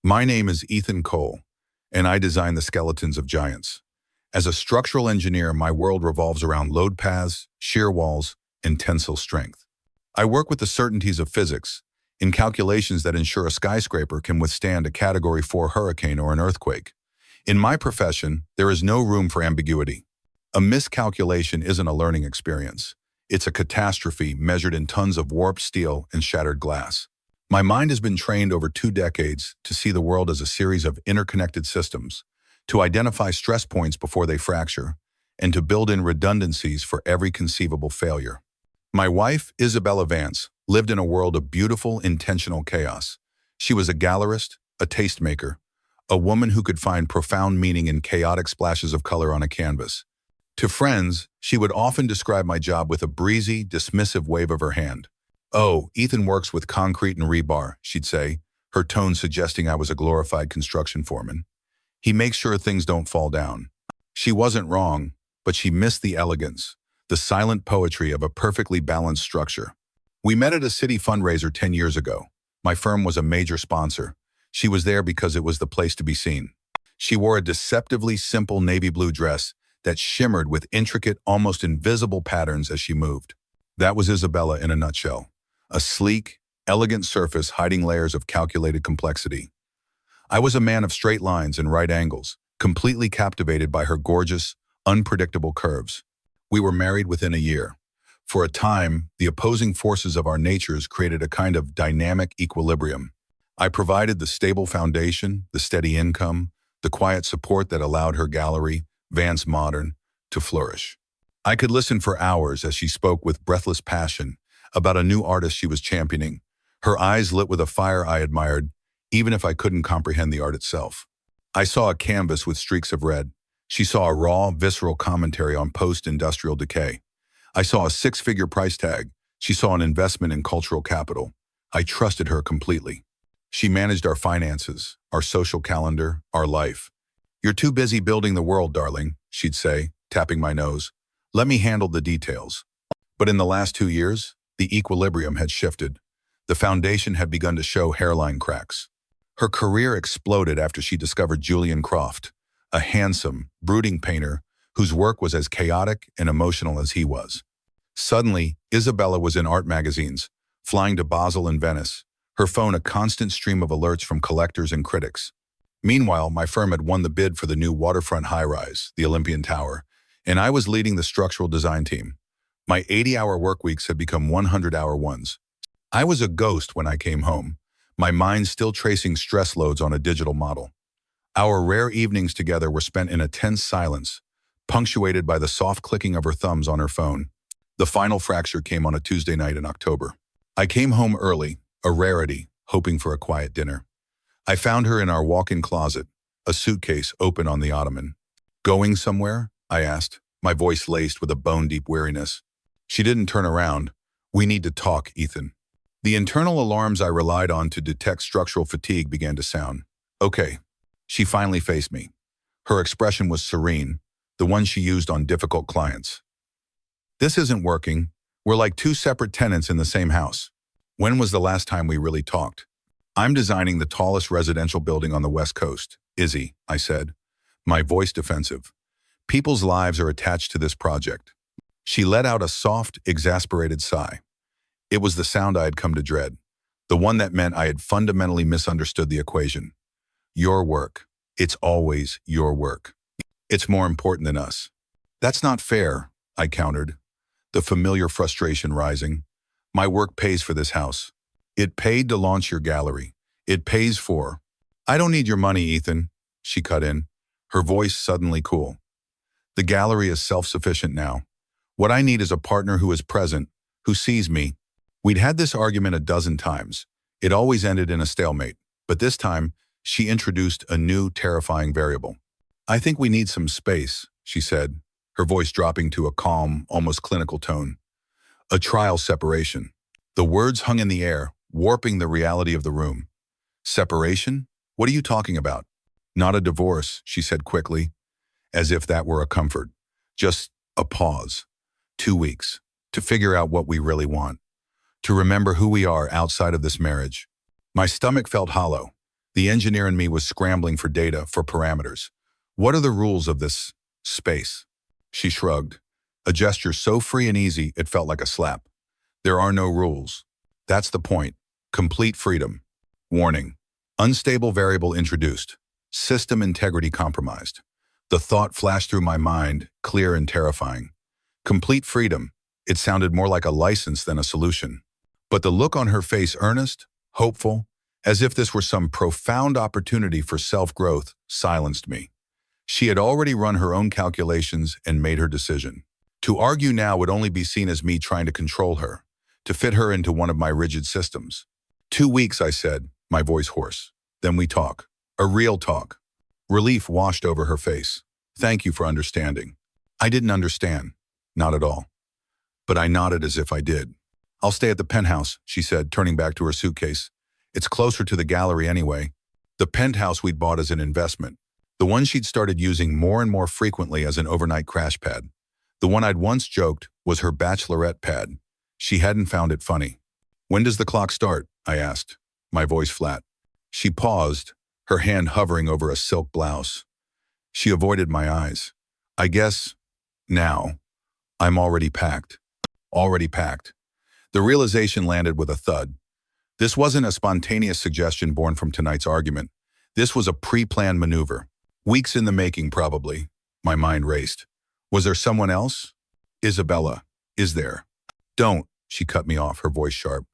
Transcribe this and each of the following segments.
My name is Ethan Cole, and I design the skeletons of giants. As a structural engineer, my world revolves around load paths, shear walls, and tensile strength. I work with the certainties of physics in calculations that ensure a skyscraper can withstand a Category 4 hurricane or an earthquake. In my profession, there is no room for ambiguity. A miscalculation isn't a learning experience. It's a catastrophe measured in tons of warped steel and shattered glass. My mind has been trained over 2 decades to see the world as a series of interconnected systems, to identify stress points before they fracture, and to build in redundancies for every conceivable failure. My wife, Isabella Vance, lived in a world of beautiful, intentional chaos. She was a gallerist, a tastemaker, a woman who could find profound meaning in chaotic splashes of color on a canvas. To friends, she would often describe my job with a breezy, dismissive wave of her hand. "Oh, Ethan works with concrete and rebar," she'd say, her tone suggesting I was a glorified construction foreman. "He makes sure things don't fall down." She wasn't wrong, but she missed the elegance, the silent poetry of a perfectly balanced structure. We met at a city fundraiser 10 years ago. My firm was a major sponsor. She was there because it was the place to be seen. She wore a deceptively simple navy blue dress that shimmered with intricate, almost invisible patterns as she moved. That was Isabella in a nutshell. A sleek, elegant surface hiding layers of calculated complexity. I was a man of straight lines and right angles, completely captivated by her gorgeous, unpredictable curves. We were married within a year. For a time, the opposing forces of our natures created a kind of dynamic equilibrium. I provided the stable foundation, the steady income, the quiet support that allowed her gallery, Vance Modern, to flourish. I could listen for hours as she spoke with breathless passion about a new artist she was championing, her eyes lit with a fire I admired, even if I couldn't comprehend the art itself. I saw a canvas with streaks of red. She saw a raw, visceral commentary on post-industrial decay. I saw a 6-figure price tag. She saw an investment in cultural capital. I trusted her completely. She managed our finances, our social calendar, our life. "You're too busy building the world, darling," she'd say, tapping my nose. "Let me handle the details." But in the last 2 years, the equilibrium had shifted. The foundation had begun to show hairline cracks. Her career exploded after she discovered Julian Croft, a handsome, brooding painter whose work was as chaotic and emotional as he was. Suddenly, Isabella was in art magazines, flying to Basel and Venice, her phone a constant stream of alerts from collectors and critics. Meanwhile, my firm had won the bid for the new waterfront high-rise, the Olympian Tower, and I was leading the structural design team. My 80-hour work weeks had become 100-hour ones. I was a ghost when I came home, my mind still tracing stress loads on a digital model. Our rare evenings together were spent in a tense silence, punctuated by the soft clicking of her thumbs on her phone. The final fracture came on a Tuesday night in October. I came home early, a rarity, hoping for a quiet dinner. I found her in our walk-in closet, a suitcase open on the ottoman. "Going somewhere?" I asked, my voice laced with a bone-deep weariness. She didn't turn around. "We need to talk, Ethan." The internal alarms I relied on to detect structural fatigue began to sound. "Okay." She finally faced me. Her expression was serene, the one she used on difficult clients. "This isn't working. We're like two separate tenants in the same house. When was the last time we really talked?" "I'm designing the tallest residential building on the West Coast, Izzy," I said, my voice defensive. "People's lives are attached to this project." She let out a soft, exasperated sigh. It was the sound I had come to dread, the one that meant I had fundamentally misunderstood the equation. "Your work. It's always your work. It's more important than us." "That's not fair," I countered, the familiar frustration rising. "My work pays for this house. It paid to launch your gallery. It pays for—" "I don't need your money, Ethan," she cut in, her voice suddenly cool. "The gallery is self-sufficient now. What I need is a partner who is present, who sees me." We'd had this argument a dozen times. It always ended in a stalemate, but this time, she introduced a new, terrifying variable. "I think we need some space," she said, her voice dropping to a calm, almost clinical tone. "A trial separation." The words hung in the air, warping the reality of the room. "Separation? What are you talking about?" "Not a divorce," she said quickly, as if that were a comfort. "Just a pause. 2 weeks. To figure out what we really want. To remember who we are outside of this marriage." My stomach felt hollow. The engineer in me was scrambling for data, for parameters. What are the rules of this space? She shrugged, a gesture so free and easy it felt like a slap. There are no rules. That's the point. Complete freedom. Warning. Unstable variable introduced. System integrity compromised. The thought flashed through my mind, clear and terrifying. Complete freedom. It sounded more like a license than a solution. But the look on her face, earnest, hopeful, as if this were some profound opportunity for self-growth, silenced me. She had already run her own calculations and made her decision. To argue now would only be seen as me trying to control her, to fit her into one of my rigid systems. 2 weeks, I said, my voice hoarse. Then we talk. A real talk. Relief washed over her face. Thank you for understanding. I didn't understand. Not at all. But I nodded as if I did. I'll stay at the penthouse, she said, turning back to her suitcase. It's closer to the gallery anyway. The penthouse we'd bought as an investment. The one she'd started using more and more frequently as an overnight crash pad. The one I'd once joked was her bachelorette pad. She hadn't found it funny. When does the clock start? I asked, my voice flat. She paused, her hand hovering over a silk blouse. She avoided my eyes. I guess, now, I'm already packed. Already packed. The realization landed with a thud. This wasn't a spontaneous suggestion born from tonight's argument. This was a pre-planned maneuver. Weeks in the making, probably. My mind raced. Was there someone else? Isabella, is there? Don't, she cut me off, her voice sharp.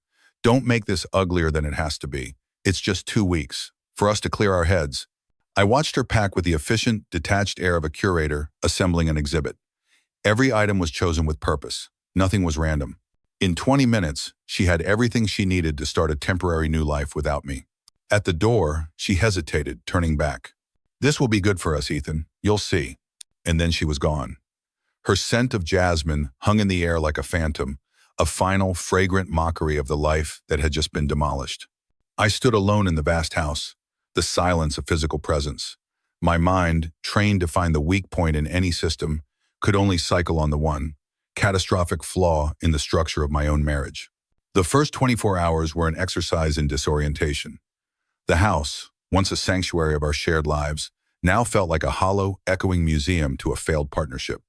Don't make this uglier than it has to be. It's just 2 weeks. For us to clear our heads. I watched her pack with the efficient, detached air of a curator assembling an exhibit. Every item was chosen with purpose. Nothing was random. In 20 minutes, she had everything she needed to start a temporary new life without me. At the door, she hesitated, turning back. This will be good for us, Ethan. You'll see. And then she was gone. Her scent of jasmine hung in the air like a phantom, a final, fragrant mockery of the life that had just been demolished. I stood alone in the vast house, the silence of physical presence. My mind, trained to find the weak point in any system, could only cycle on the one, catastrophic flaw in the structure of my own marriage. The first 24 hours were an exercise in disorientation. The house, once a sanctuary of our shared lives, now felt like a hollow, echoing museum to a failed partnership.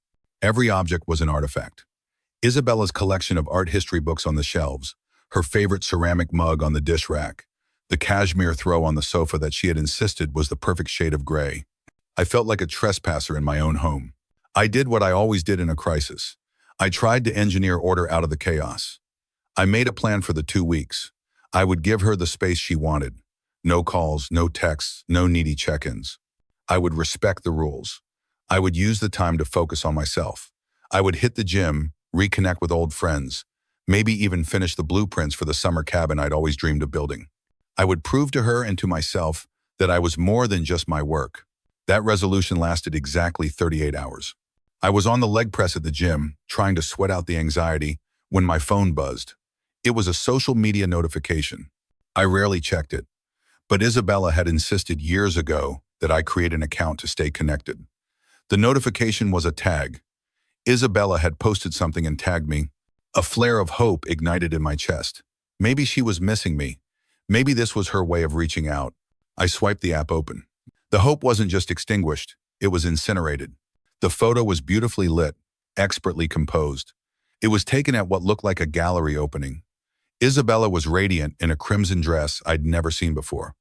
Every object was an artifact. Isabella's collection of art history books on the shelves, her favorite ceramic mug on the dish rack, the cashmere throw on the sofa that she had insisted was the perfect shade of gray. I felt like a trespasser in my own home. I did what I always did in a crisis. I tried to engineer order out of the chaos. I made a plan for the 2 weeks. I would give her the space she wanted. No calls, no texts, no needy check-ins. I would respect the rules. I would use the time to focus on myself. I would hit the gym, reconnect with old friends, maybe even finish the blueprints for the summer cabin I'd always dreamed of building. I would prove to her and to myself that I was more than just my work. That resolution lasted exactly 38 hours. I was on the leg press at the gym, trying to sweat out the anxiety, when my phone buzzed. It was a social media notification. I rarely checked it, but Isabella had insisted years ago that I create an account to stay connected. The notification was a tag. Isabella had posted something and tagged me. A flare of hope ignited in my chest. Maybe she was missing me. Maybe this was her way of reaching out. I swiped the app open. The hope wasn't just extinguished, it was incinerated. The photo was beautifully lit, expertly composed. It was taken at what looked like a gallery opening. Isabella was radiant in a crimson dress I'd never seen before,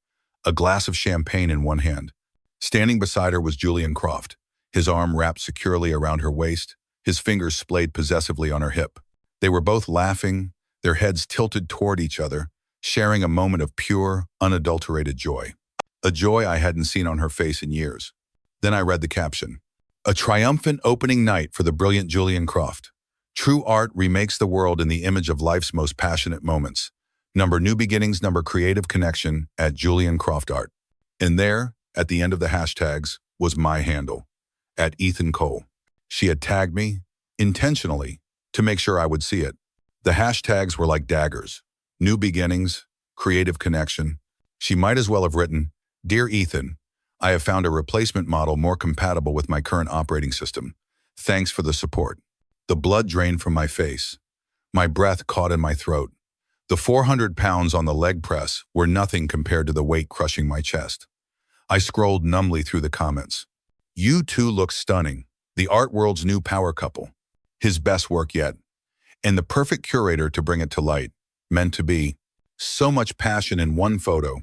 a glass of champagne in one hand. Standing beside her was Julian Croft, his arm wrapped securely around her waist, his fingers splayed possessively on her hip. They were both laughing, their heads tilted toward each other, sharing a moment of pure, unadulterated joy. A joy I hadn't seen on her face in years. Then I read the caption. A triumphant opening night for the brilliant Julian Croft. True art remakes the world in the image of life's most passionate moments. Number new beginnings, number creative connection at Julian Croft Art. And there, at the end of the hashtags, was my handle, at Ethan Cole. She had tagged me, intentionally, to make sure I would see it. The hashtags were like daggers. New beginnings, creative connection. She might as well have written, Dear Ethan, I have found a replacement model more compatible with my current operating system. Thanks for the support. The blood drained from my face. My breath caught in my throat. The 400 pounds on the leg press were nothing compared to the weight crushing my chest. I scrolled numbly through the comments. You two look stunning. The art world's new power couple. His best work yet. And the perfect curator to bring it to light. Meant to be. So much passion in one photo.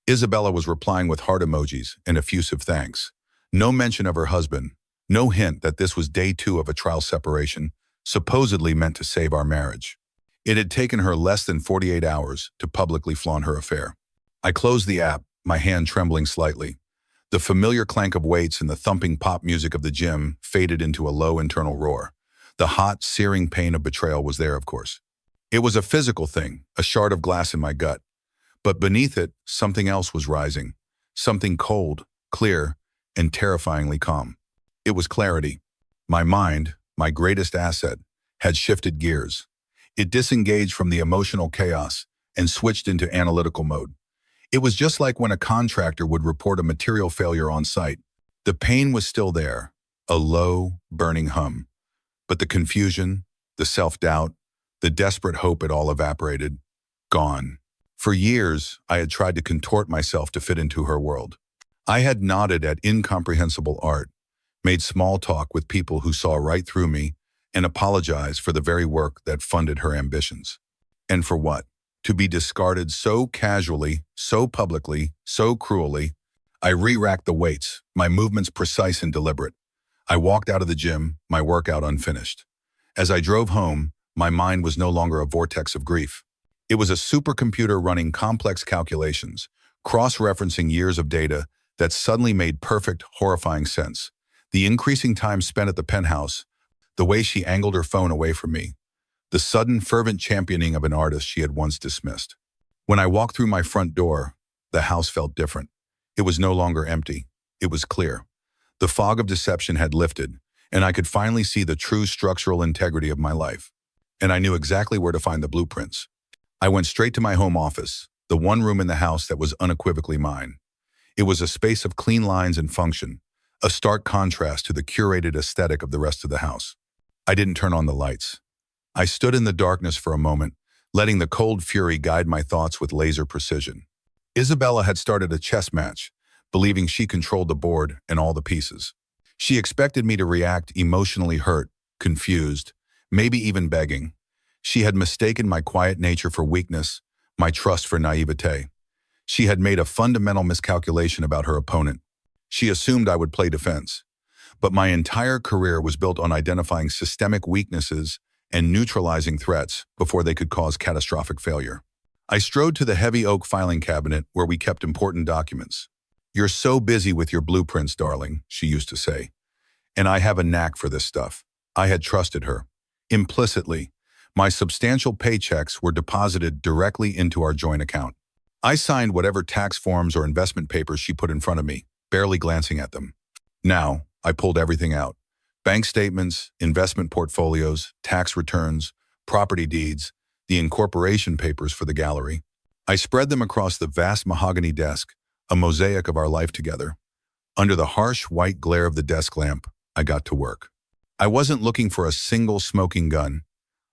Isabella was replying with heart emojis and effusive thanks. No mention of her husband. No hint that this was day 2 of a trial separation, supposedly meant to save our marriage. It had taken her less than 48 hours to publicly flaunt her affair. I closed the app, my hand trembling slightly. The familiar clank of weights and the thumping pop music of the gym faded into a low internal roar. The hot, searing pain of betrayal was there, of course. It was a physical thing, a shard of glass in my gut. But beneath it, something else was rising. Something cold, clear, and terrifyingly calm. It was clarity. My mind, my greatest asset, had shifted gears. It disengaged from the emotional chaos and switched into analytical mode. It was just like when a contractor would report a material failure on site. The pain was still there, a low, burning hum. But the confusion, the self-doubt, the desperate hope had all evaporated. Gone. For years, I had tried to contort myself to fit into her world. I had nodded at incomprehensible art, made small talk with people who saw right through me, and apologized for the very work that funded her ambitions. And for what? To be discarded so casually, so publicly, so cruelly. I re-racked the weights, my movements precise and deliberate. I walked out of the gym, my workout unfinished. As I drove home, my mind was no longer a vortex of grief. It was a supercomputer running complex calculations, cross-referencing years of data that suddenly made perfect, horrifying sense. The increasing time spent at the penthouse, the way she angled her phone away from me, the sudden, fervent championing of an artist she had once dismissed. When I walked through my front door, the house felt different. It was no longer empty. It was clear. The fog of deception had lifted, and I could finally see the true structural integrity of my life. And I knew exactly where to find the blueprints. I went straight to my home office, the one room in the house that was unequivocally mine. It was a space of clean lines and function, a stark contrast to the curated aesthetic of the rest of the house. I didn't turn on the lights. I stood in the darkness for a moment, letting the cold fury guide my thoughts with laser precision. Isabella had started a chess match, believing she controlled the board and all the pieces. She expected me to react emotionally hurt, confused, maybe even begging. She had mistaken my quiet nature for weakness, my trust for naivete. She had made a fundamental miscalculation about her opponent. She assumed I would play defense. But my entire career was built on identifying systemic weaknesses and neutralizing threats before they could cause catastrophic failure. I strode to the heavy oak filing cabinet where we kept important documents. "You're so busy with your blueprints, darling," she used to say. And I have a knack for this stuff. I had trusted her. Implicitly, my substantial paychecks were deposited directly into our joint account. I signed whatever tax forms or investment papers she put in front of me, barely glancing at them. Now, I pulled everything out. Bank statements, investment portfolios, tax returns, property deeds, the incorporation papers for the gallery. I spread them across the vast mahogany desk, a mosaic of our life together. Under the harsh white glare of the desk lamp, I got to work. I wasn't looking for a single smoking gun.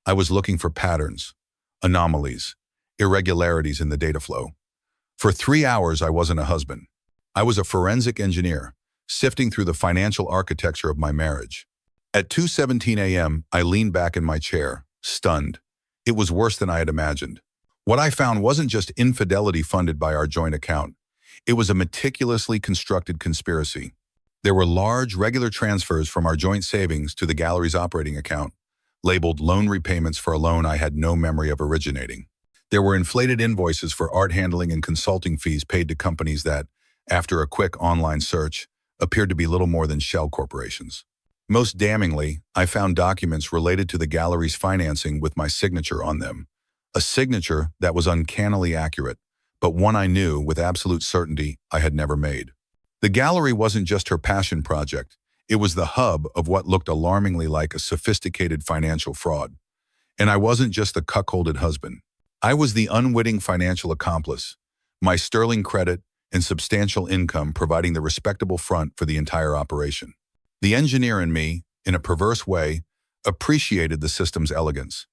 I was looking for patterns, anomalies, irregularities in the data flow. For 3 hours, I wasn't a husband. I was a forensic engineer, sifting through the financial architecture of my marriage. At 2:17 a.m., I leaned back in my chair, stunned. It was worse than I had imagined. What I found wasn't just infidelity funded by our joint account. It was a meticulously constructed conspiracy. There were large, regular transfers from our joint savings to the gallery's operating account, labeled loan repayments for a loan I had no memory of originating. There were inflated invoices for art handling and consulting fees paid to companies that, after a quick online search, appeared to be little more than shell corporations. Most damningly, I found documents related to the gallery's financing with my signature on them. A signature that was uncannily accurate, but one I knew with absolute certainty I had never made. The gallery wasn't just her passion project. It was the hub of what looked alarmingly like a sophisticated financial fraud. And I wasn't just the cuckolded husband. I was the unwitting financial accomplice, my sterling credit and substantial income providing the respectable front for the entire operation. The engineer in me, in a perverse way, appreciated the system's elegance.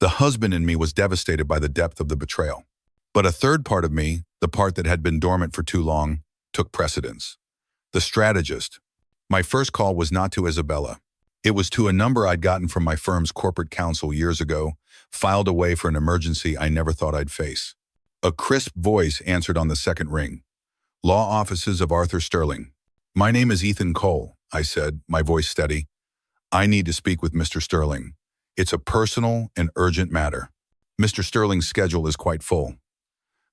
The husband in me was devastated by the depth of the betrayal. But a third part of me, the part that had been dormant for too long, took precedence. The strategist. My first call was not to Isabella. It was to a number I'd gotten from my firm's corporate counsel years ago, filed away for an emergency I never thought I'd face. A crisp voice answered on the second ring. Law Offices of Arthur Sterling. My name is Ethan Cole, I said, my voice steady. I need to speak with Mr. Sterling. It's a personal and urgent matter. Mr. Sterling's schedule is quite full.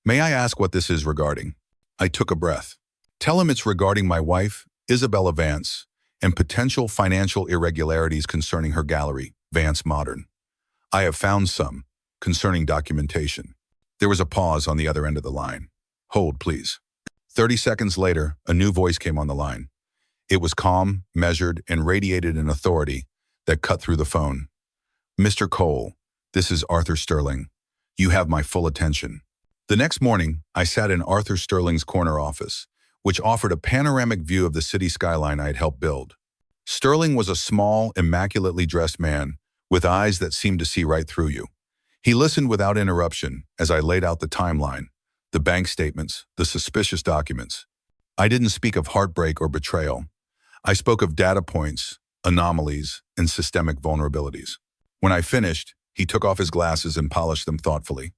May I ask what this is regarding? I took a breath. Tell him it's regarding my wife, Isabella Vance, and potential financial irregularities concerning her gallery, Vance Modern. I have found some, concerning documentation. There was a pause on the other end of the line. Hold, please. 30 seconds later, a new voice came on the line. It was calm, measured, and radiated an authority that cut through the phone. Mr. Cole, this is Arthur Sterling. You have my full attention. The next morning, I sat in Arthur Sterling's corner office, which offered a panoramic view of the city skyline I had helped build. Sterling was a small, immaculately dressed man with eyes that seemed to see right through you. He listened without interruption as I laid out the timeline, the bank statements, the suspicious documents. I didn't speak of heartbreak or betrayal. I spoke of data points, anomalies, and systemic vulnerabilities. When I finished, he took off his glasses and polished them thoughtfully.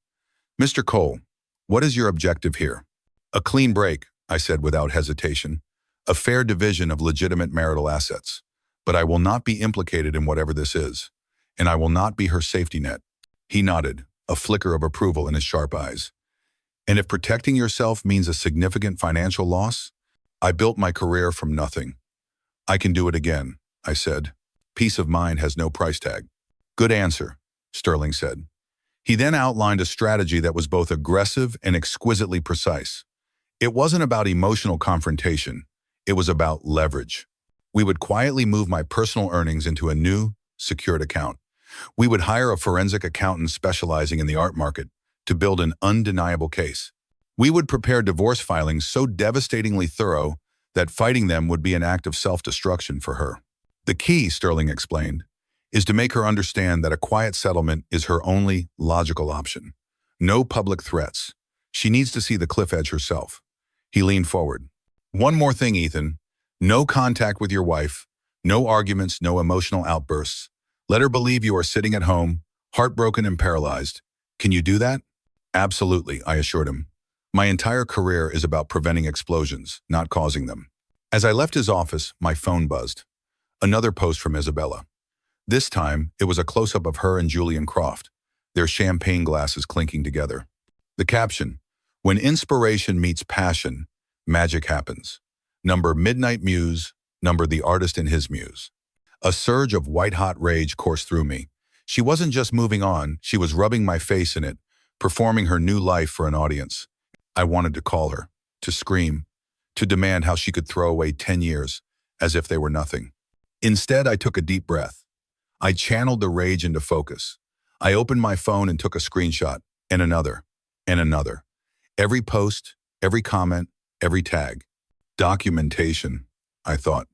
Mr. Cole, what is your objective here? A clean break, I said without hesitation. A fair division of legitimate marital assets. But I will not be implicated in whatever this is, and I will not be her safety net. He nodded, a flicker of approval in his sharp eyes. And if protecting yourself means a significant financial loss, I built my career from nothing. I can do it again, I said. Peace of mind has no price tag. Good answer, Sterling said. He then outlined a strategy that was both aggressive and exquisitely precise. It wasn't about emotional confrontation. It was about leverage. We would quietly move my personal earnings into a new, secured account. We would hire a forensic accountant specializing in the art market to build an undeniable case. We would prepare divorce filings so devastatingly thorough that fighting them would be an act of self-destruction for her. The key, Sterling explained, is to make her understand that a quiet settlement is her only logical option. No public threats. She needs to see the cliff edge herself. He leaned forward. One more thing, Ethan. No contact with your wife. No arguments, no emotional outbursts. Let her believe you are sitting at home, heartbroken and paralyzed. Can you do that? Absolutely, I assured him. My entire career is about preventing explosions, not causing them. As I left his office, my phone buzzed. Another post from Isabella. This time, it was a close-up of her and Julian Croft, their champagne glasses clinking together. The caption, when inspiration meets passion, magic happens. Number Midnight Muse, number the artist in his muse. A surge of white-hot rage coursed through me. She wasn't just moving on, she was rubbing my face in it, performing her new life for an audience. I wanted to call her, to scream, to demand how she could throw away 10 years, as if they were nothing. Instead, I took a deep breath. I channeled the rage into focus. I opened my phone and took a screenshot, and another, and another. Every post, every comment, every tag. Documentation, I thought.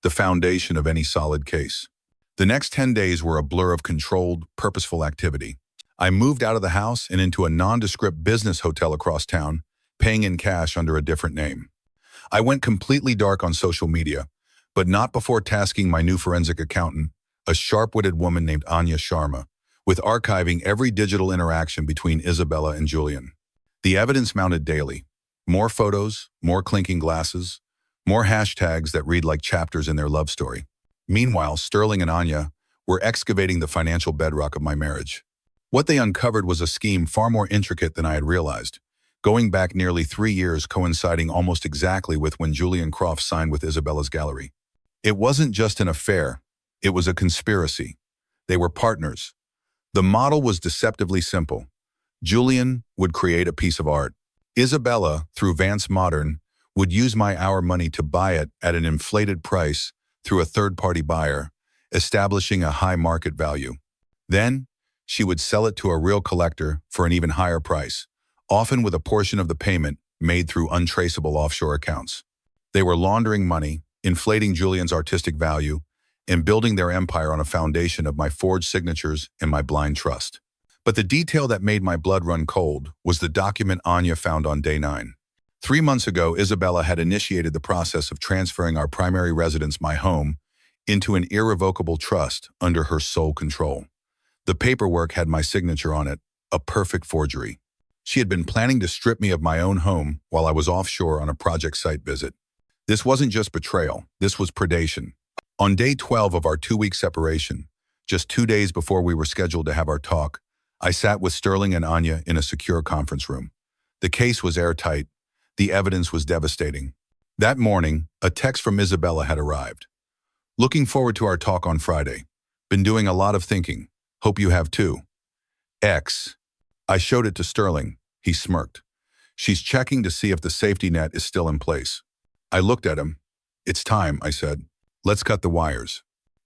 The foundation of any solid case. The next 10 days were a blur of controlled, purposeful activity. I moved out of the house and into a nondescript business hotel across town, paying in cash under a different name. I went completely dark on social media, but not before tasking my new forensic accountant, a sharp-witted woman named Anya Sharma, with archiving every digital interaction between Isabella and Julian. The evidence mounted daily. More photos, more clinking glasses, more hashtags that read like chapters in their love story. Meanwhile, Sterling and Anya were excavating the financial bedrock of my marriage. What they uncovered was a scheme far more intricate than I had realized, going back nearly 3 years, coinciding almost exactly with when Julian Croft signed with Isabella's gallery. It wasn't just an affair, it was a conspiracy. They were partners. The model was deceptively simple. Julian would create a piece of art. Isabella, through Vance Modern, would use our money to buy it at an inflated price through a third-party buyer, establishing a high market value. Then, she would sell it to a real collector for an even higher price, often with a portion of the payment made through untraceable offshore accounts. They were laundering money, inflating Julian's artistic value, and building their empire on a foundation of my forged signatures and my blind trust. But the detail that made my blood run cold was the document Anya found on day 9. 3 months ago, Isabella had initiated the process of transferring our primary residence, my home, into an irrevocable trust under her sole control. The paperwork had my signature on it, a perfect forgery. She had been planning to strip me of my own home while I was offshore on a project site visit. This wasn't just betrayal, this was predation. On day 12 of our 2-week separation, just 2 days before we were scheduled to have our talk, I sat with Sterling and Anya in a secure conference room. The case was airtight. The evidence was devastating. That morning, a text from Isabella had arrived. Looking forward to our talk on Friday. Been doing a lot of thinking. Hope you have too. X. I showed it to Sterling. He smirked. She's checking to see if the safety net is still in place. I looked at him. It's time, I said. Let's cut the wires.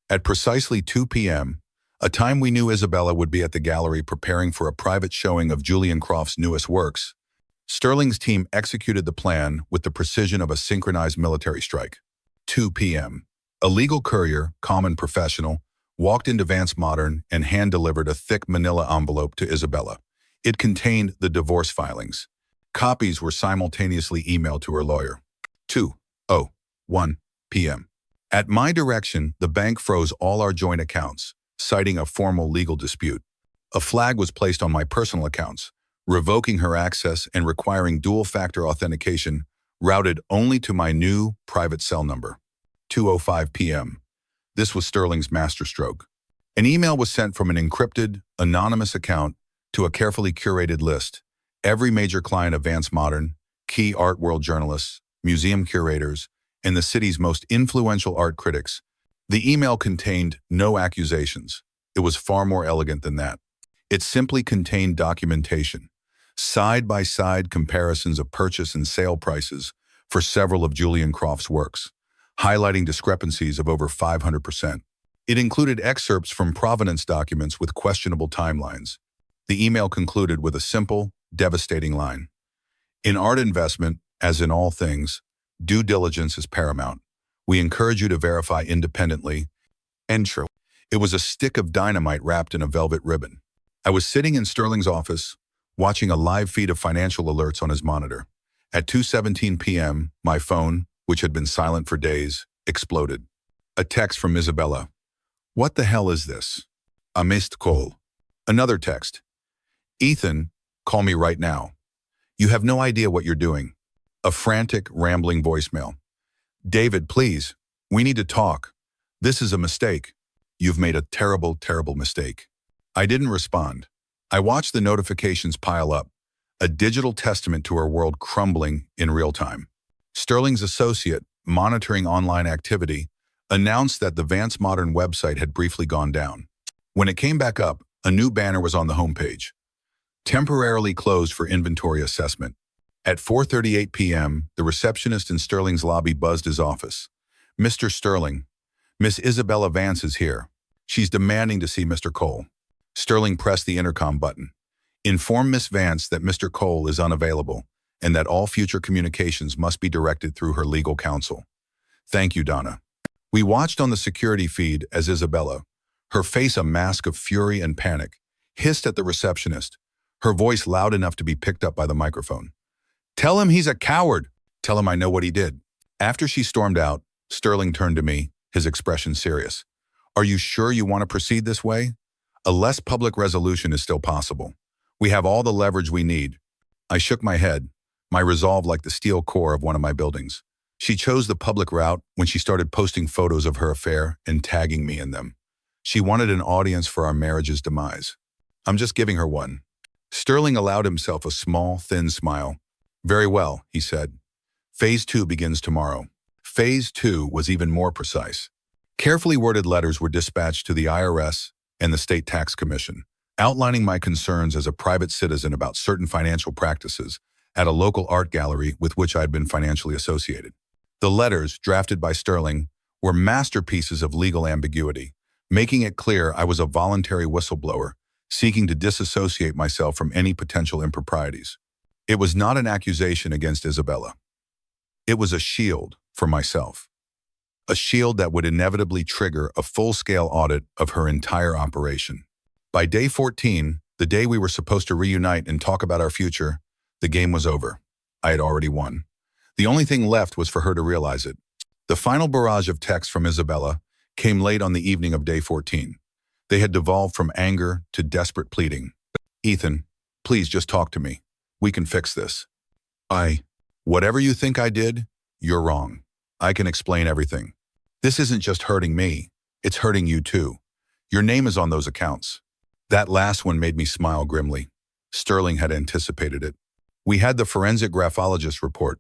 At precisely 2 p.m., a time we knew Isabella would be at the gallery preparing for a private showing of Julian Croft's newest works, Sterling's team executed the plan with the precision of a synchronized military strike. 2 p.m. A legal courier, calm and professional, walked into Vance Modern and hand-delivered a thick manila envelope to Isabella. It contained the divorce filings. Copies were simultaneously emailed to her lawyer. 2:01 p.m. At my direction, the bank froze all our joint accounts, citing a formal legal dispute. A flag was placed on my personal accounts, revoking her access and requiring dual-factor authentication, routed only to my new private cell number. 2:05 p.m. This was Sterling's masterstroke. An email was sent from an encrypted, anonymous account to a carefully curated list. Every major client of Vance Modern, key art world journalists, museum curators, and the city's most influential art critics. The email contained no accusations. It was far more elegant than that. It simply contained documentation, side-by-side comparisons of purchase and sale prices for several of Julian Croft's works, highlighting discrepancies of over 500%. It included excerpts from provenance documents with questionable timelines. The email concluded with a simple, devastating line. In art investment, as in all things, due diligence is paramount. We encourage you to verify independently. Enter. It was a stick of dynamite wrapped in a velvet ribbon. I was sitting in Sterling's office, watching a live feed of financial alerts on his monitor. At 2:17 p.m., my phone, which had been silent for days, exploded. A text from Isabella. What the hell is this? A missed call. Another text. Ethan, call me right now. You have no idea what you're doing. A frantic, rambling voicemail. David, please, we need to talk. This is a mistake. You've made a terrible, terrible mistake. I didn't respond. I watched the notifications pile up, a digital testament to our world crumbling in real time. Sterling's associate, monitoring online activity, announced that the Vance Modern website had briefly gone down. When it came back up, a new banner was on the homepage. Temporarily closed for inventory assessment. At 4:38 p.m., the receptionist in Sterling's lobby buzzed his office. Mr. Sterling, Miss Isabella Vance is here. She's demanding to see Mr. Cole. Sterling pressed the intercom button. Inform Miss Vance that Mr. Cole is unavailable and that all future communications must be directed through her legal counsel. Thank you, Donna. We watched on the security feed as Isabella, her face a mask of fury and panic, hissed at the receptionist, her voice loud enough to be picked up by the microphone. Tell him he's a coward. Tell him I know what he did. After she stormed out, Sterling turned to me, his expression serious. Are you sure you want to proceed this way? A less public resolution is still possible. We have all the leverage we need. I shook my head, my resolve like the steel core of one of my buildings. She chose the public route when she started posting photos of her affair and tagging me in them. She wanted an audience for our marriage's demise. I'm just giving her one. Sterling allowed himself a small, thin smile. Very well, he said. Phase 2 begins tomorrow. Phase 2 was even more precise. Carefully worded letters were dispatched to the IRS and the State Tax Commission, outlining my concerns as a private citizen about certain financial practices at a local art gallery with which I had been financially associated. The letters, drafted by Sterling, were masterpieces of legal ambiguity, making it clear I was a voluntary whistleblower, seeking to disassociate myself from any potential improprieties. It was not an accusation against Isabella. It was a shield for myself. A shield that would inevitably trigger a full-scale audit of her entire operation. By day 14, The day we were supposed to reunite and talk about our future, the game was over. I had already won. The only thing left was for her to realize it. The final barrage of texts from Isabella came late on the evening of day 14. They had devolved from anger to desperate pleading. Ethan, please just talk to me. We can fix this. Whatever you think I did, you're wrong. I can explain everything. This isn't just hurting me, it's hurting you too. Your name is on those accounts. That last one made me smile grimly. Sterling had anticipated it. We had the forensic graphologist report,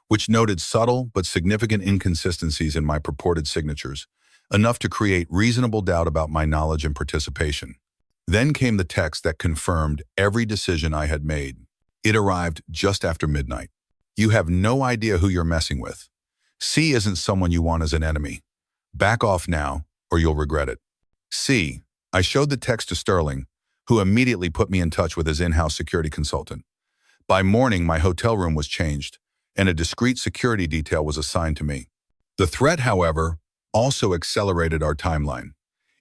which noted subtle but significant inconsistencies in my purported signatures, enough to create reasonable doubt about my knowledge and participation. Then came the text that confirmed every decision I had made. It arrived just after midnight. You have no idea who you're messing with. C isn't someone you want as an enemy. Back off now, or you'll regret it. C. I showed the text to Sterling, who immediately put me in touch with his in-house security consultant. By morning, my hotel room was changed, and a discreet security detail was assigned to me. The threat, however, also accelerated our timeline.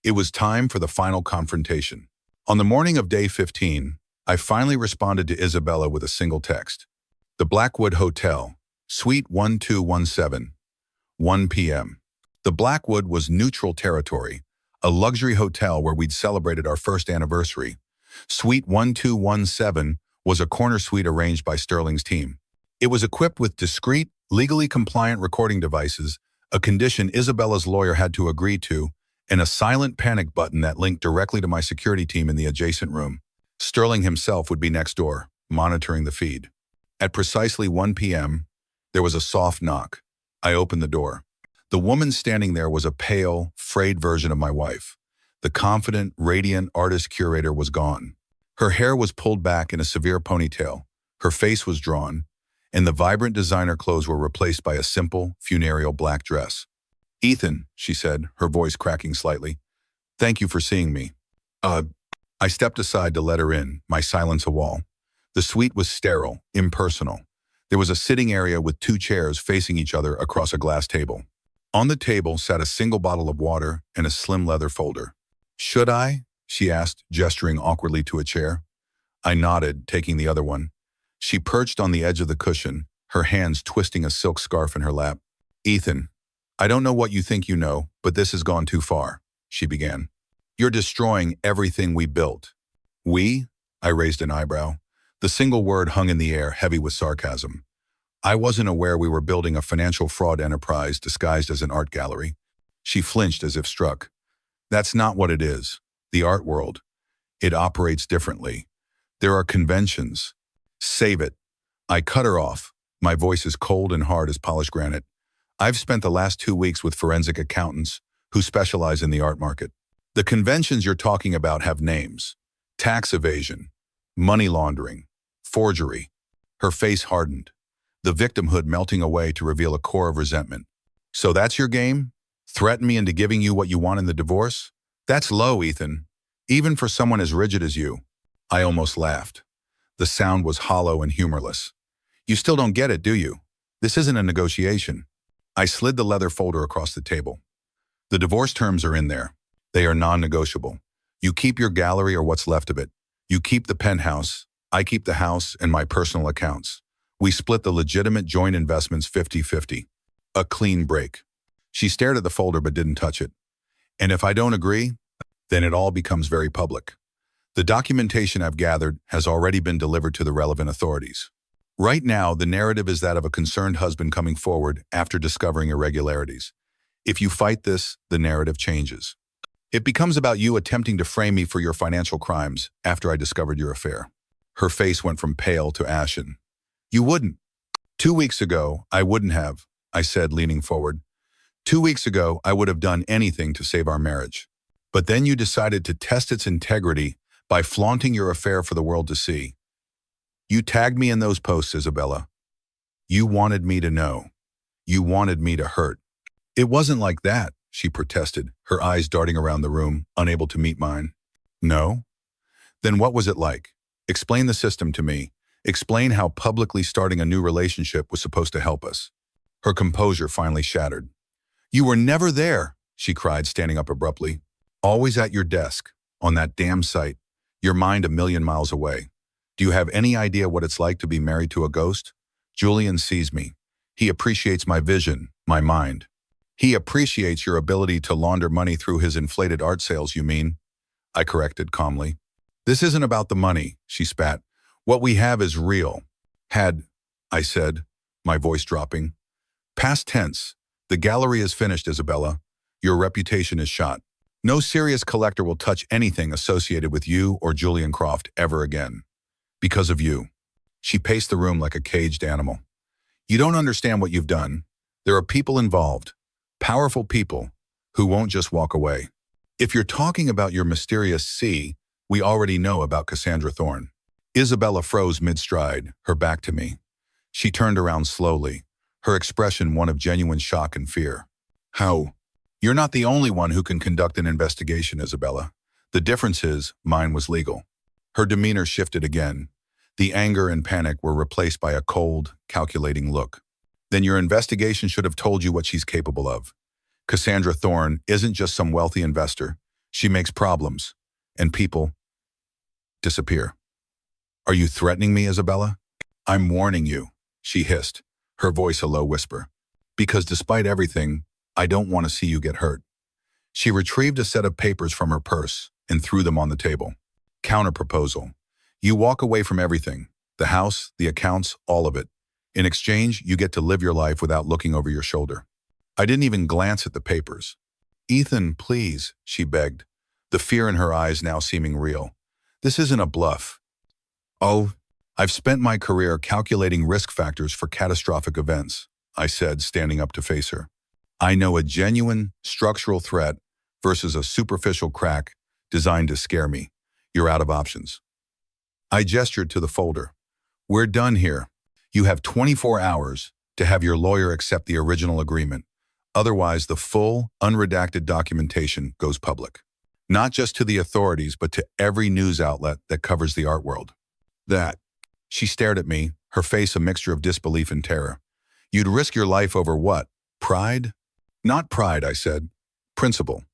It was time for the final confrontation. On the morning of day 15, I finally responded to Isabella with a single text. The Blackwood Hotel, Suite 1217, 1 p.m. The Blackwood was neutral territory, a luxury hotel where we'd celebrated our first anniversary. Suite 1217 was a corner suite arranged by Sterling's team. It was equipped with discreet, legally compliant recording devices, a condition Isabella's lawyer had to agree to, and a silent panic button that linked directly to my security team in the adjacent room. Sterling himself would be next door, monitoring the feed. At precisely 1 p.m., there was a soft knock. I opened the door. The woman standing there was a pale, frayed version of my wife. The confident, radiant artist curator was gone. Her hair was pulled back in a severe ponytail. Her face was drawn, and the vibrant designer clothes were replaced by a simple, funereal black dress. Ethan, she said, her voice cracking slightly. Thank you for seeing me. I stepped aside to let her in, my silence a wall. The suite was sterile, impersonal. There was a sitting area with 2 chairs facing each other across a glass table. On the table sat a single bottle of water and a slim leather folder. Should I? She asked, gesturing awkwardly to a chair. I nodded, taking the other one. She perched on the edge of the cushion, her hands twisting a silk scarf in her lap. Ethan, I don't know what you think you know, but this has gone too far, she began. You're destroying everything we built. We? I raised an eyebrow. The single word hung in the air, heavy with sarcasm. I wasn't aware we were building a financial fraud enterprise disguised as an art gallery. She flinched as if struck. That's not what it is. The art world. It operates differently. There are conventions. Save it. I cut her off. My voice is cold and hard as polished granite. I've spent the last 2 weeks with forensic accountants who specialize in the art market. The conventions you're talking about have names. Tax evasion, money laundering, forgery. Her face hardened, the victimhood melting away to reveal a core of resentment. So that's your game? Threaten me into giving you what you want in the divorce? That's low, Ethan. Even for someone as rigid as you. I almost laughed. The sound was hollow and humorless. You still don't get it, do you? This isn't a negotiation. I slid the leather folder across the table. The divorce terms are in there. They are non-negotiable. You keep your gallery or what's left of it. You keep the penthouse. I keep the house and my personal accounts. We split the legitimate joint investments 50-50. A clean break. She stared at the folder but didn't touch it. And if I don't agree, then it all becomes very public. The documentation I've gathered has already been delivered to the relevant authorities. Right now, the narrative is that of a concerned husband coming forward after discovering irregularities. If you fight this, the narrative changes. It becomes about you attempting to frame me for your financial crimes after I discovered your affair. Her face went from pale to ashen. You wouldn't. 2 weeks ago, I wouldn't have, I said, leaning forward. 2 weeks ago, I would have done anything to save our marriage. But then you decided to test its integrity by flaunting your affair for the world to see. You tagged me in those posts, Isabella. You wanted me to know. You wanted me to hurt. It wasn't like that, she protested, her eyes darting around the room, unable to meet mine. No? Then what was it like? Explain the system to me. Explain how publicly starting a new relationship was supposed to help us. Her composure finally shattered. You were never there, she cried, standing up abruptly. Always at your desk, on that damn site. your mind a million miles away. Do you have any idea what it's like to be married to a ghost? Julian sees me. He appreciates my vision, my mind. He appreciates your ability to launder money through his inflated art sales, you mean? I corrected calmly. This isn't about the money, she spat. What we have is real. Had, I said, my voice dropping. Past tense. The gallery is finished, Isabella. Your reputation is shot. No serious collector will touch anything associated with you or Julian Croft ever again. Because of you. She paced the room like a caged animal. You don't understand what you've done. There are people involved, powerful people, who won't just walk away. If you're talking about your mysterious C, we already know about Cassandra Thorne. Isabella froze mid-stride, her back to me. She turned around slowly, her expression one of genuine shock and fear. How? You're not the only one who can conduct an investigation, Isabella. The difference is, mine was legal. Her demeanor shifted again. The anger and panic were replaced by a cold, calculating look. Then your investigation should have told you what she's capable of. Cassandra Thorne isn't just some wealthy investor. She makes problems, and people disappear. Are you threatening me, Isabella? I'm warning you, she hissed, her voice a low whisper. Because despite everything, I don't want to see you get hurt. She retrieved a set of papers from her purse and threw them on the table. Counterproposal. You walk away from everything, the house, the accounts, all of it. In exchange, you get to live your life without looking over your shoulder. I didn't even glance at the papers. Ethan, please, she begged, the fear in her eyes now seeming real. This isn't a bluff. Oh, I've spent my career calculating risk factors for catastrophic events, I said, standing up to face her. I know a genuine, structural threat versus a superficial crack designed to scare me. You're out of options. I gestured to the folder. We're done here. You have 24 hours to have your lawyer accept the original agreement. Otherwise, the full, unredacted documentation goes public. Not just to the authorities, but to every news outlet that covers the art world. That. She stared at me, her face a mixture of disbelief and terror. You'd risk your life over what? Pride? Not pride, I said. Principle.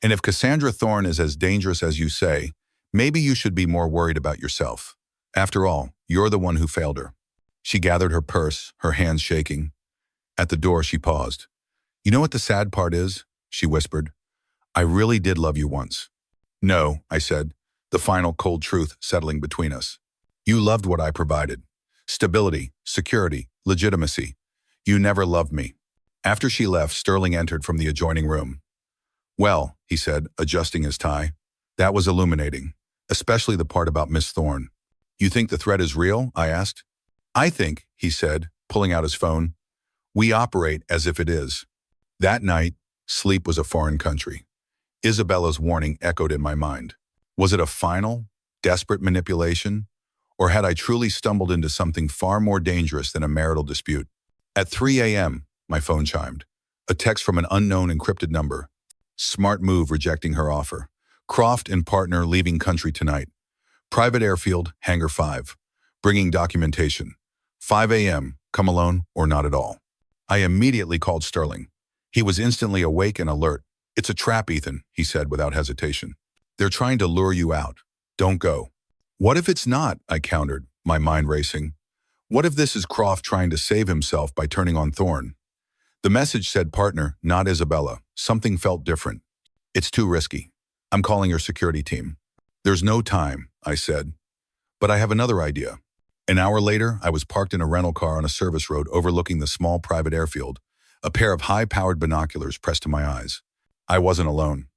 And if Cassandra Thorne is as dangerous as you say, maybe you should be more worried about yourself. After all, you're the one who failed her. She gathered her purse, her hands shaking. At the door, she paused. You know what the sad part is? She whispered. I really did love you once. No, I said, the final cold truth settling between us. You loved what I provided. Stability, security, legitimacy. You never loved me. After she left, Sterling entered from the adjoining room. Well, he said, adjusting his tie, that was illuminating, especially the part about Miss Thorne. You think the threat is real? I asked. I think, he said, pulling out his phone, we operate as if it is. That night, sleep was a foreign country. Isabella's warning echoed in my mind. Was it a final, desperate manipulation? Or had I truly stumbled into something far more dangerous than a marital dispute? At 3 a.m., my phone chimed. A text from an unknown encrypted number. Smart move rejecting her offer. Croft and partner leaving country tonight. Private airfield, Hangar 5. Bringing documentation. 5 a.m., come alone or not at all. I immediately called Sterling. He was instantly awake and alert. It's a trap, Ethan, he said without hesitation. They're trying to lure you out. Don't go. What if it's not? I countered, my mind racing. What if this is Croft trying to save himself by turning on Thorne? The message said partner, not Isabella. Something felt different. It's too risky. I'm calling your security team. There's no time, I said. But I have another idea. An hour later, I was parked in a rental car on a service road overlooking the small private airfield, a pair of high-powered binoculars pressed to my eyes. I wasn't alone.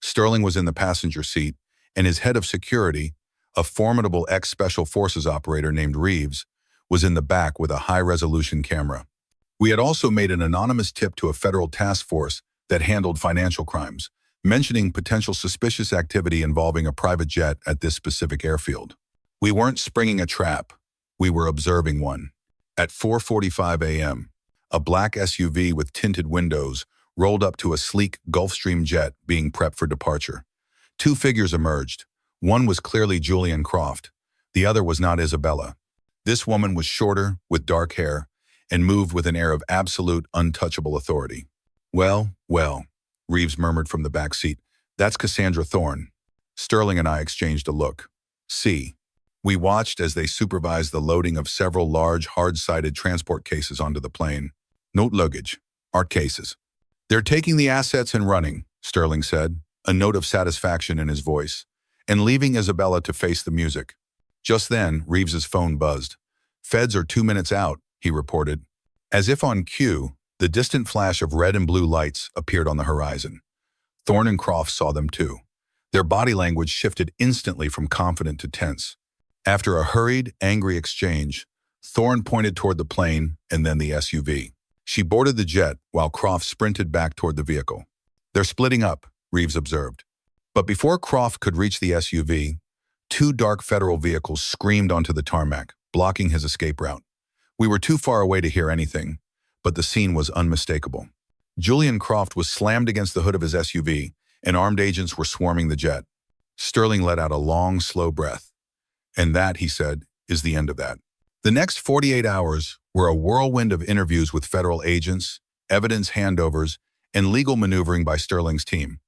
Sterling was in the passenger seat, and his head of security, a formidable ex-Special Forces operator named Reeves, was in the back with a high-resolution camera. We had also made an anonymous tip to a federal task force that handled financial crimes, mentioning potential suspicious activity involving a private jet at this specific airfield. We weren't springing a trap. We were observing one. At 4:45 a.m., a black SUV with tinted windows rolled up to a sleek Gulfstream jet being prepped for departure. Two figures emerged. One was clearly Julian Croft. The other was not Isabella. This woman was shorter, with dark hair, and moved with an air of absolute, untouchable authority. Well, Reeves murmured from the back seat. That's Cassandra Thorne. Sterling and I exchanged a look. C. We watched as they supervised the loading of several large, hard-sided transport cases onto the plane. Note luggage, art cases. They're taking the assets and running, Sterling said, a note of satisfaction in his voice, and leaving Isabella to face the music. Just then, Reeves's phone buzzed. Feds are 2 minutes out, he reported. As if on cue, the distant flash of red and blue lights appeared on the horizon. Thorne and Croft saw them too. Their body language shifted instantly from confident to tense. After a hurried, angry exchange, Thorne pointed toward the plane and then the SUV. She boarded the jet while Croft sprinted back toward the vehicle. They're splitting up, Reeves observed. But before Croft could reach the SUV, 2 dark federal vehicles screamed onto the tarmac, blocking his escape route. We were too far away to hear anything, but the scene was unmistakable. Julian Croft was slammed against the hood of his SUV, and armed agents were swarming the jet. Sterling let out a long, slow breath. And that, he said, is the end of that. The next 48 hours were a whirlwind of interviews with federal agents, evidence handovers, and legal maneuvering by Sterling's team.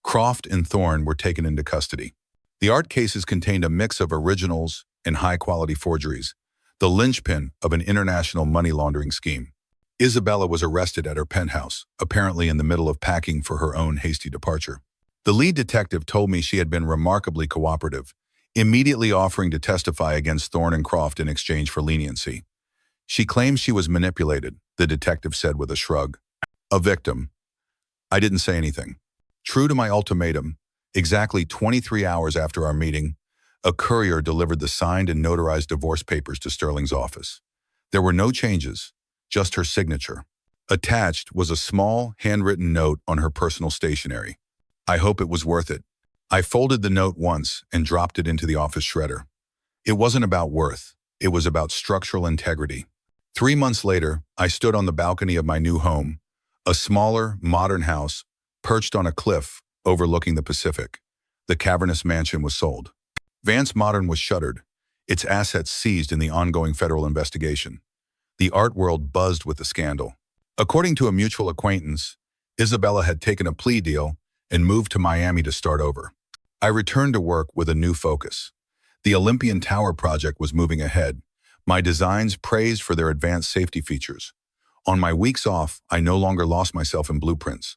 Croft and Thorne were taken into custody. The art cases contained a mix of originals and high-quality forgeries, the linchpin of an international money laundering scheme. Isabella was arrested at her penthouse, apparently in the middle of packing for her own hasty departure. The lead detective told me she had been remarkably cooperative, immediately offering to testify against Thorne and Croft in exchange for leniency. She claims she was manipulated, the detective said with a shrug. A victim. I didn't say anything. True to my ultimatum, exactly 23 hours after our meeting, a courier delivered the signed and notarized divorce papers to Sterling's office. There were no changes, just her signature. Attached was a small, handwritten note on her personal stationery. I hope it was worth it. I folded the note once and dropped it into the office shredder. It wasn't about worth. It was about structural integrity. 3 months later, I stood on the balcony of my new home, a smaller, modern house perched on a cliff overlooking the Pacific. The cavernous mansion was sold. Vance Modern was shuttered, its assets seized in the ongoing federal investigation. The art world buzzed with the scandal. According to a mutual acquaintance, Isabella had taken a plea deal and moved to Miami to start over. I returned to work with a new focus. The Olympian Tower project was moving ahead, my designs praised for their advanced safety features. On my weeks off, I no longer lost myself in blueprints.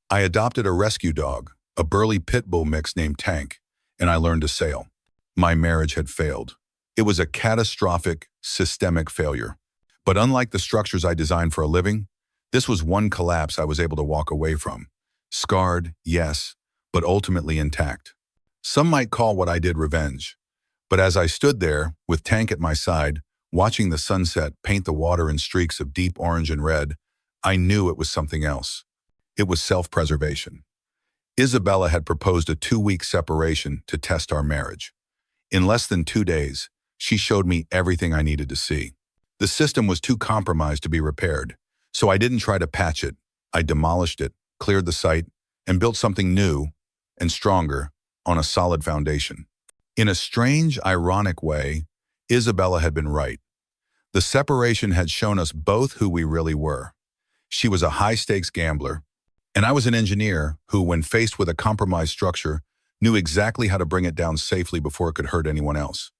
I adopted a rescue dog, a burly pit bull mix named Tank, and I learned to sail. My marriage had failed. It was a catastrophic, systemic failure. But unlike the structures I designed for a living, this was one collapse I was able to walk away from. Scarred, yes, but ultimately intact. Some might call what I did revenge. But as I stood there, with Tank at my side, watching the sunset paint the water in streaks of deep orange and red, I knew it was something else. It was self-preservation. Isabella had proposed a 2-week separation to test our marriage. In less than 2 days, she showed me everything I needed to see. The system was too compromised to be repaired, so I didn't try to patch it. I demolished it, cleared the site, and built something new and stronger on a solid foundation. In a strange, ironic way, Isabella had been right. The separation had shown us both who we really were. She was a high-stakes gambler, and I was an engineer who, when faced with a compromised structure, knew exactly how to bring it down safely before it could hurt anyone else.